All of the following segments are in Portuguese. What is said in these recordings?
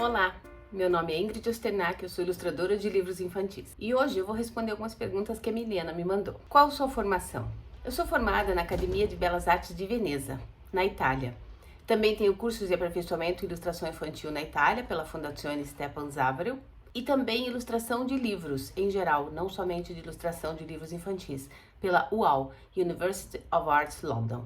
Olá, meu nome é Ingrid Osternack, eu sou ilustradora de livros infantis. E hoje eu vou responder algumas perguntas que a Milena me mandou. Qual sua formação? Eu sou formada na Academia de Belas Artes de Veneza, na Itália. Também tenho cursos de aperfeiçoamento em ilustração infantil na Itália, pela Fondazione Stefan Zweig, e também ilustração de livros, em geral, não somente de ilustração de livros infantis, pela UAL, University of Arts London.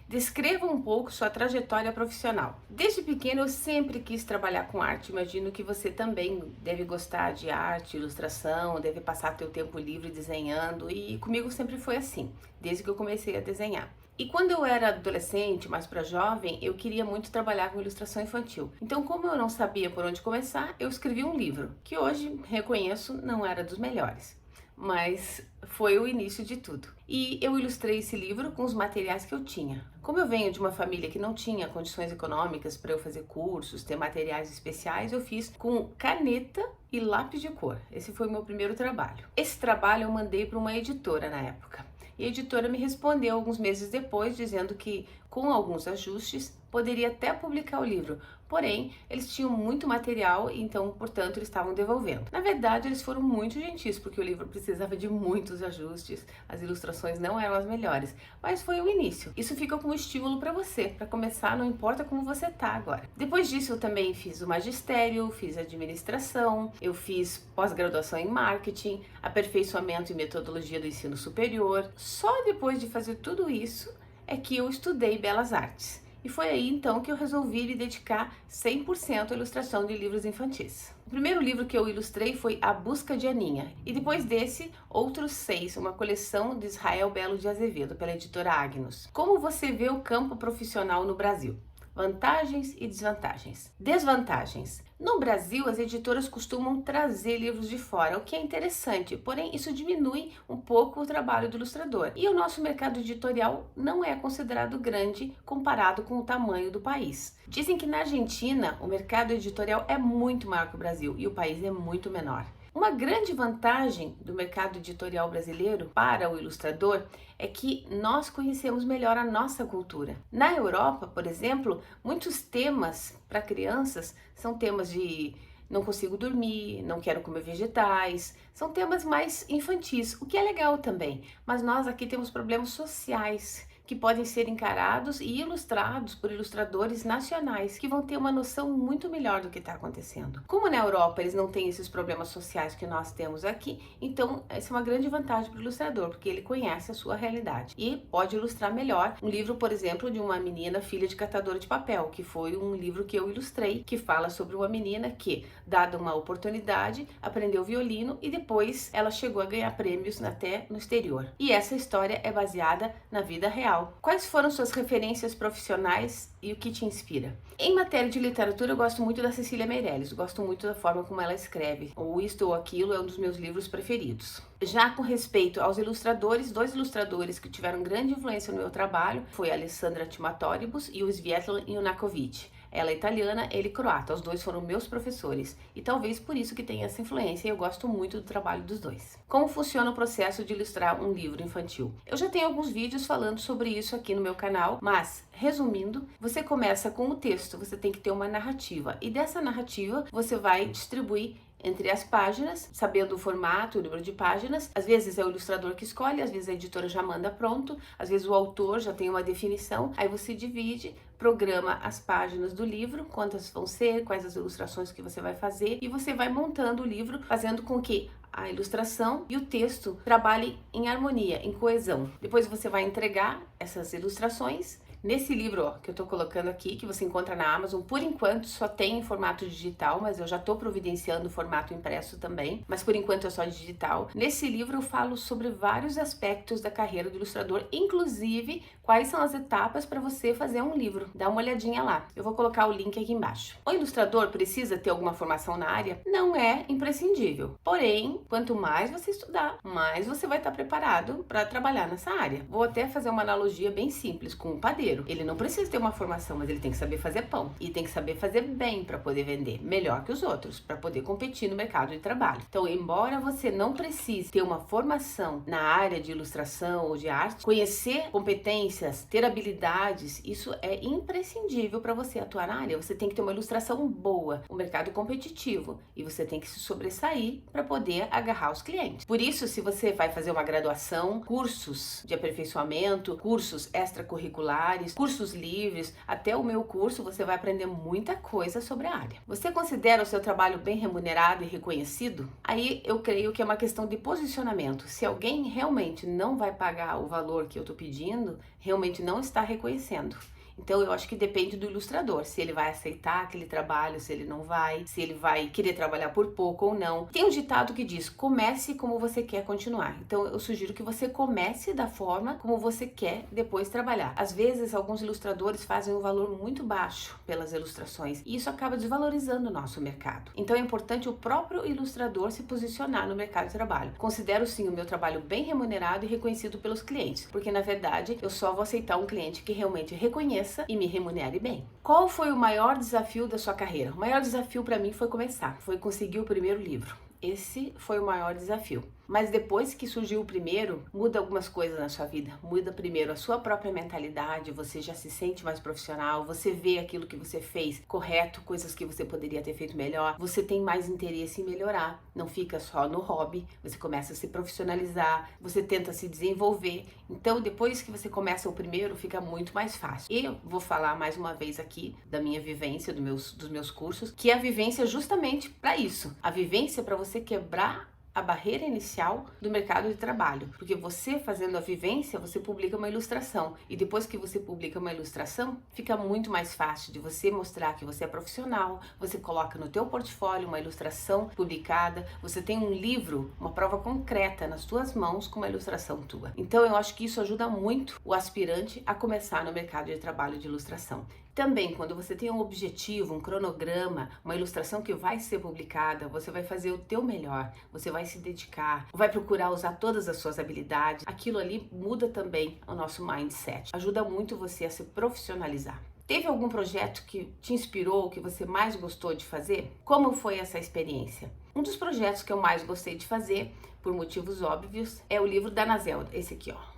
Descreva um pouco sua trajetória profissional. Desde pequeno eu sempre quis trabalhar com arte. Imagino que você também deve gostar de arte, ilustração, deve passar seu tempo livre desenhando, e comigo sempre foi assim, desde que eu comecei a desenhar. E quando eu era adolescente, mais para jovem, eu queria muito trabalhar com ilustração infantil. Então, como eu não sabia por onde começar, eu escrevi um livro, que hoje, reconheço, não era dos melhores, mas foi o início de tudo. E eu ilustrei esse livro com os materiais que eu tinha. Como eu venho de uma família que não tinha condições econômicas para eu fazer cursos, ter materiais especiais, eu fiz com caneta e lápis de cor. Esse foi o meu primeiro trabalho. Esse trabalho eu mandei para uma editora na época. E a editora me respondeu alguns meses depois, dizendo que, com alguns ajustes, poderia até publicar o livro. Porém, eles tinham muito material, então, portanto, eles estavam devolvendo. Na verdade, eles foram muito gentis, porque o livro precisava de muitos ajustes, as ilustrações não eram as melhores, mas foi o início. Isso fica como estímulo para você, para começar, não importa como você tá agora. Depois disso, eu também fiz o magistério, fiz administração, eu fiz pós-graduação em marketing, aperfeiçoamento em metodologia do ensino superior. Só depois de fazer tudo isso é que eu estudei Belas Artes. E foi aí então que eu resolvi me dedicar 100% à ilustração de livros infantis. O primeiro livro que eu ilustrei foi A Busca de Aninha, e depois desse, outros 6, uma coleção de Israel Belo de Azevedo, pela editora Agnus. Como você vê o campo profissional no Brasil? Vantagens e desvantagens. Desvantagens. No Brasil, as editoras costumam trazer livros de fora, o que é interessante, porém isso diminui um pouco o trabalho do ilustrador. E o nosso mercado editorial não é considerado grande comparado com o tamanho do país. Dizem que na Argentina o mercado editorial é muito maior que o Brasil e o país é muito menor. Uma grande vantagem do mercado editorial brasileiro para o ilustrador é que nós conhecemos melhor a nossa cultura. Na Europa, por exemplo, muitos temas para crianças são temas de não consigo dormir, não quero comer vegetais, são temas mais infantis, o que é legal também, mas nós aqui temos problemas sociais que podem ser encarados e ilustrados por ilustradores nacionais que vão ter uma noção muito melhor do que está acontecendo. Como na Europa eles não têm esses problemas sociais que nós temos aqui, então essa é uma grande vantagem para o ilustrador, porque ele conhece a sua realidade e pode ilustrar melhor um livro, por exemplo, de uma menina filha de catadora de papel, que foi um livro que eu ilustrei, que fala sobre uma menina que, dada uma oportunidade, aprendeu violino e depois ela chegou a ganhar prêmios até no exterior. E essa história é baseada na vida real. Quais foram suas referências profissionais e o que te inspira? Em matéria de literatura, eu gosto muito da Cecília Meirelles, gosto muito da forma como ela escreve. O Isto ou Aquilo é um dos meus livros preferidos. Já com respeito aos ilustradores, 2 ilustradores que tiveram grande influência no meu trabalho foi a Alessandra Timatoribus e o Svietlan Junakovic. Ela é italiana, ele croata, os 2 foram meus professores e talvez por isso que tenha essa influência e eu gosto muito do trabalho dos 2. Como funciona o processo de ilustrar um livro infantil? Eu já tenho alguns vídeos falando sobre isso aqui no meu canal, mas resumindo, você começa com o texto, você tem que ter uma narrativa e dessa narrativa você vai distribuir entre as páginas, sabendo o formato, o número de páginas. Às vezes é o ilustrador que escolhe, às vezes a editora já manda pronto, às vezes o autor já tem uma definição, aí você divide, programa as páginas do livro, quantas vão ser, quais as ilustrações que você vai fazer, e você vai montando o livro, fazendo com que a ilustração e o texto trabalhem em harmonia, em coesão. Depois você vai entregar essas ilustrações. Nesse livro, que eu tô colocando aqui, que você encontra na Amazon, por enquanto só tem em formato digital, mas eu já tô providenciando o formato impresso também, mas por enquanto é só digital. Nesse livro eu falo sobre vários aspectos da carreira do ilustrador, inclusive quais são as etapas para você fazer um livro. Dá uma olhadinha lá. Eu vou colocar o link aqui embaixo. O ilustrador precisa ter alguma formação na área? Não é imprescindível. Porém, quanto mais você estudar, mais você vai estar preparado para trabalhar nessa área. Vou até fazer uma analogia bem simples com um padeiro. padareiro. Ele não precisa ter uma formação, mas ele tem que saber fazer pão e tem que saber fazer bem para poder vender, melhor que os outros, para poder competir no mercado de trabalho. Então, embora você não precise ter uma formação na área de ilustração ou de arte, conhecer competências, ter habilidades, isso é imprescindível para você atuar na área. Você tem que ter uma ilustração boa, um mercado competitivo e você tem que se sobressair para poder agarrar os clientes. Por isso, se você vai fazer uma graduação, cursos de aperfeiçoamento, cursos extracurriculares, cursos livres, até o meu curso, você vai aprender muita coisa sobre a área. Você considera o seu trabalho bem remunerado e reconhecido? Aí eu creio que é uma questão de posicionamento. Se alguém realmente não vai pagar o valor que eu estou pedindo, realmente não está reconhecendo. Então eu acho que depende do ilustrador, se ele vai aceitar aquele trabalho, se ele não vai, se ele vai querer trabalhar por pouco ou não. Tem um ditado que diz, comece como você quer continuar. Então eu sugiro que você comece da forma como você quer depois trabalhar. Às vezes alguns ilustradores fazem um valor muito baixo pelas ilustrações e isso acaba desvalorizando o nosso mercado. Então é importante o próprio ilustrador se posicionar no mercado de trabalho. Considero sim o meu trabalho bem remunerado e reconhecido pelos clientes, porque na verdade eu só vou aceitar um cliente que realmente reconheça e me remunere bem. Qual foi o maior desafio da sua carreira? O maior desafio para mim foi começar, foi conseguir o primeiro livro. Esse foi o maior desafio. Mas depois que surgiu o primeiro, muda algumas coisas na sua vida. Muda primeiro a sua própria mentalidade, você já se sente mais profissional, você vê aquilo que você fez correto, coisas que você poderia ter feito melhor, você tem mais interesse em melhorar, não fica só no hobby, você começa a se profissionalizar, você tenta se desenvolver. Então, depois que você começa o primeiro, fica muito mais fácil. E eu vou falar mais uma vez aqui da minha vivência, dos meus cursos, que é a vivência justamente para isso. A vivência para você quebrar a barreira inicial do mercado de trabalho, porque você fazendo a vivência, você publica uma ilustração e depois que você publica uma ilustração, fica muito mais fácil de você mostrar que você é profissional, você coloca no teu portfólio uma ilustração publicada, você tem um livro, uma prova concreta nas tuas mãos com uma ilustração tua. Então eu acho que isso ajuda muito o aspirante a começar no mercado de trabalho de ilustração. Também, quando você tem um objetivo, um cronograma, uma ilustração que vai ser publicada, você vai fazer o teu melhor, você vai se dedicar, vai procurar usar todas as suas habilidades. Aquilo ali muda também o nosso mindset, ajuda muito você a se profissionalizar. Teve algum projeto que te inspirou, que você mais gostou de fazer? Como foi essa experiência? Um dos projetos que eu mais gostei de fazer, por motivos óbvios, é o livro da Ana Zelda, esse aqui, ó.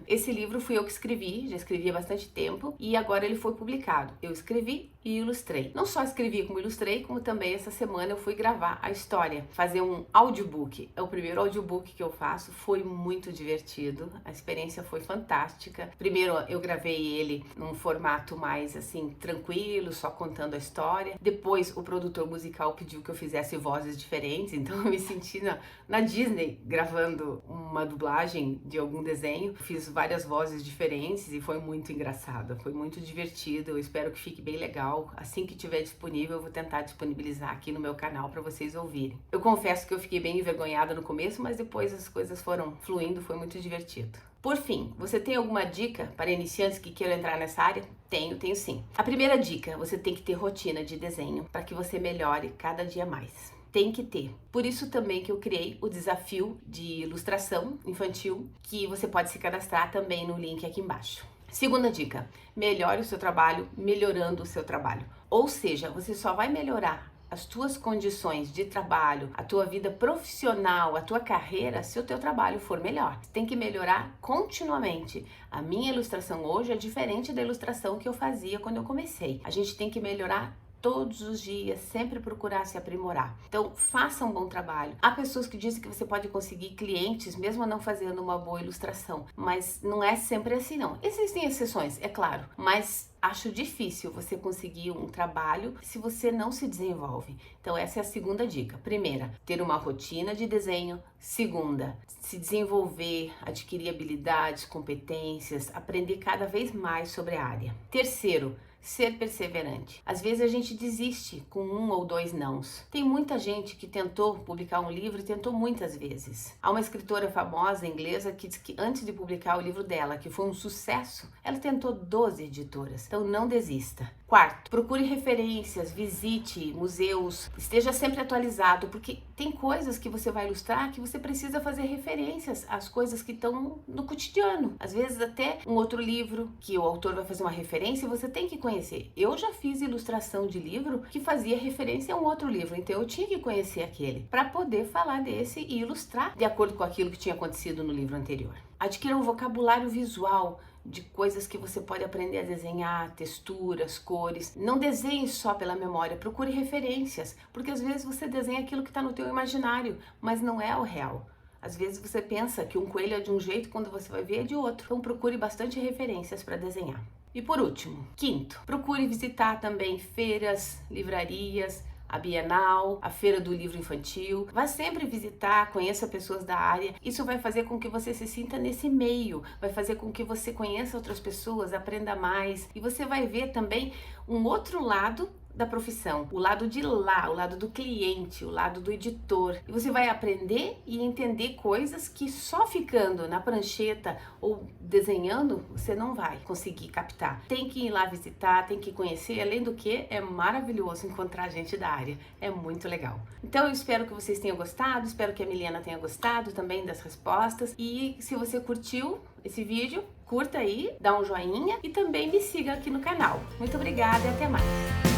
Esse livro fui eu que escrevi, já escrevi há bastante tempo e agora ele foi publicado. Eu escrevi e ilustrei. Não só escrevi como ilustrei, como também essa semana eu fui gravar a história, fazer um audiobook. É o primeiro audiobook que eu faço, foi muito divertido, a experiência foi fantástica. Primeiro eu gravei ele num formato mais assim, tranquilo, só contando a história. Depois o produtor musical pediu que eu fizesse vozes diferentes, então eu me senti na Disney gravando uma dublagem de algum desenho. Fiz várias vozes diferentes e foi muito engraçado, foi muito divertido. Eu espero que fique bem legal. Assim que tiver disponível, eu vou tentar disponibilizar aqui no meu canal para vocês ouvirem. Eu confesso que eu fiquei bem envergonhada no começo, mas depois as coisas foram fluindo, foi muito divertido. Por fim, você tem alguma dica para iniciantes que queiram entrar nessa área? Tenho sim. A primeira dica, você tem que ter rotina de desenho para que você melhore cada dia mais. Tem que ter. Por isso também que eu criei o desafio de ilustração infantil, que você pode se cadastrar também no link aqui embaixo. Segunda dica, melhore o seu trabalho melhorando o seu trabalho. Ou seja, você só vai melhorar as tuas condições de trabalho, a tua vida profissional, a tua carreira, se o teu trabalho for melhor. Você tem que melhorar continuamente. A minha ilustração hoje é diferente da ilustração que eu fazia quando eu comecei. A gente tem que melhorar todos os dias, sempre procurar se aprimorar. Então, faça um bom trabalho. Há pessoas que dizem que você pode conseguir clientes mesmo não fazendo uma boa ilustração, mas não é sempre assim não. Existem exceções, é claro, mas acho difícil você conseguir um trabalho se você não se desenvolve. Então essa é a segunda dica. Primeira, ter uma rotina de desenho. Segunda, se desenvolver, adquirir habilidades, competências, aprender cada vez mais sobre a área. Terceiro, ser perseverante. Às vezes a gente desiste com 1 ou 2 nãos. Tem muita gente que tentou publicar um livro e tentou muitas vezes. Há uma escritora famosa inglesa que diz que antes de publicar o livro dela, que foi um sucesso, ela tentou 12 editoras. Então não desista. Quarto, procure referências, visite museus, esteja sempre atualizado, porque tem coisas que você vai ilustrar que você precisa fazer referências às coisas que estão no cotidiano. Às vezes até um outro livro que o autor vai fazer uma referência e você tem que conhecer. Eu já fiz ilustração de livro que fazia referência a um outro livro, então eu tinha que conhecer aquele para poder falar desse e ilustrar de acordo com aquilo que tinha acontecido no livro anterior. Adquira um vocabulário visual de coisas que você pode aprender a desenhar, texturas, cores. Não desenhe só pela memória, procure referências, porque às vezes você desenha aquilo que está no teu imaginário, mas não é o real. Às vezes você pensa que um coelho é de um jeito, quando você vai ver é de outro. Então procure bastante referências para desenhar. E por último, quinto, procure visitar também feiras, livrarias, a Bienal, a Feira do Livro Infantil. Vá sempre visitar, conheça pessoas da área. Isso vai fazer com que você se sinta nesse meio, vai fazer com que você conheça outras pessoas, aprenda mais. E você vai ver também um outro lado da profissão, o lado de lá, o lado do cliente, o lado do editor. E você vai aprender e entender coisas que só ficando na prancheta ou desenhando você não vai conseguir captar. Tem que ir lá visitar, tem que conhecer, além do que é maravilhoso encontrar gente da área, é muito legal. Então eu espero que vocês tenham gostado, espero que a Milena tenha gostado também das respostas, e se você curtiu esse vídeo, curta aí, dá um joinha e também me siga aqui no canal. Muito obrigada e até mais!